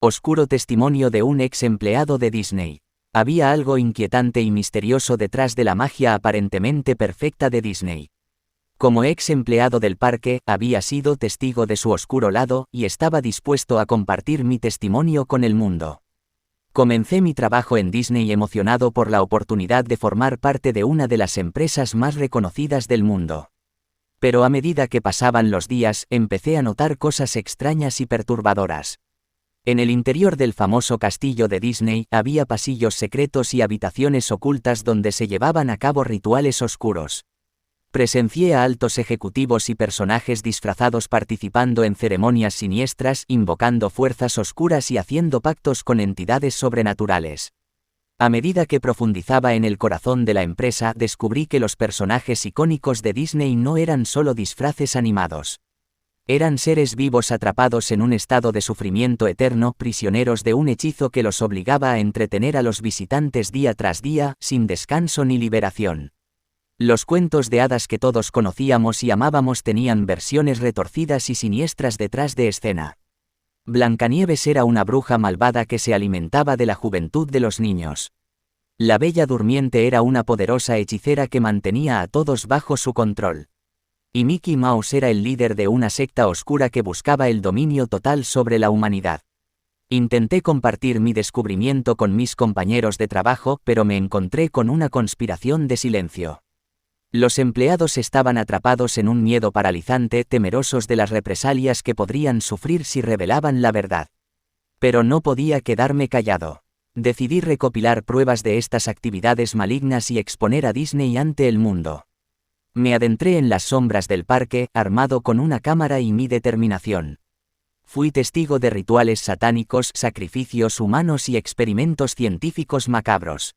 Oscuro testimonio de un ex empleado de Disney. Había algo inquietante y misterioso detrás de la magia aparentemente perfecta de Disney. Como ex empleado del parque, había sido testigo de su oscuro lado y estaba dispuesto a compartir mi testimonio con el mundo. Comencé mi trabajo en Disney emocionado por la oportunidad de formar parte de una de las empresas más reconocidas del mundo. Pero a medida que pasaban los días, empecé a notar cosas extrañas y perturbadoras. En el interior del famoso castillo de Disney había pasillos secretos y habitaciones ocultas donde se llevaban a cabo rituales oscuros. Presencié a altos ejecutivos y personajes disfrazados participando en ceremonias siniestras, invocando fuerzas oscuras y haciendo pactos con entidades sobrenaturales. A medida que profundizaba en el corazón de la empresa, descubrí que los personajes icónicos de Disney no eran solo disfraces animados. Eran seres vivos atrapados en un estado de sufrimiento eterno, prisioneros de un hechizo que los obligaba a entretener a los visitantes día tras día, sin descanso ni liberación. Los cuentos de hadas que todos conocíamos y amábamos tenían versiones retorcidas y siniestras detrás de escena. Blancanieves era una bruja malvada que se alimentaba de la juventud de los niños. La Bella Durmiente era una poderosa hechicera que mantenía a todos bajo su control. Y Mickey Mouse era el líder de una secta oscura que buscaba el dominio total sobre la humanidad. Intenté compartir mi descubrimiento con mis compañeros de trabajo, pero me encontré con una conspiración de silencio. Los empleados estaban atrapados en un miedo paralizante, temerosos de las represalias que podrían sufrir si revelaban la verdad. Pero no podía quedarme callado. Decidí recopilar pruebas de estas actividades malignas y exponer a Disney ante el mundo. Me adentré en las sombras del parque, armado con una cámara y mi determinación. Fui testigo de rituales satánicos, sacrificios humanos y experimentos científicos macabros.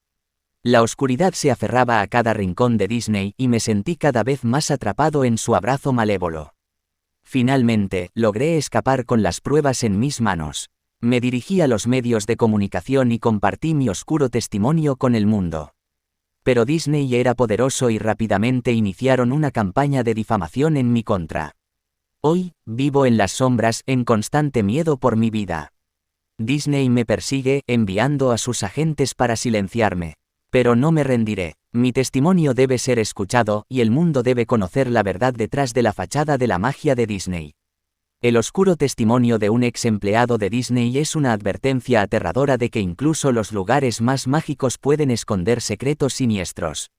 La oscuridad se aferraba a cada rincón de Disney y me sentí cada vez más atrapado en su abrazo malévolo. Finalmente, logré escapar con las pruebas en mis manos. Me dirigí a los medios de comunicación y compartí mi oscuro testimonio con el mundo. Pero Disney era poderoso y rápidamente iniciaron una campaña de difamación en mi contra. Hoy, vivo en las sombras, en constante miedo por mi vida. Disney me persigue, enviando a sus agentes para silenciarme. Pero no me rendiré. Mi testimonio debe ser escuchado, y el mundo debe conocer la verdad detrás de la fachada de la magia de Disney. El oscuro testimonio de un ex empleado de Disney es una advertencia aterradora de que incluso los lugares más mágicos pueden esconder secretos siniestros.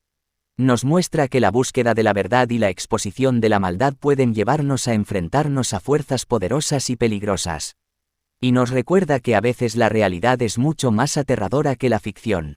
Nos muestra que la búsqueda de la verdad y la exposición de la maldad pueden llevarnos a enfrentarnos a fuerzas poderosas y peligrosas. Y nos recuerda que a veces la realidad es mucho más aterradora que la ficción.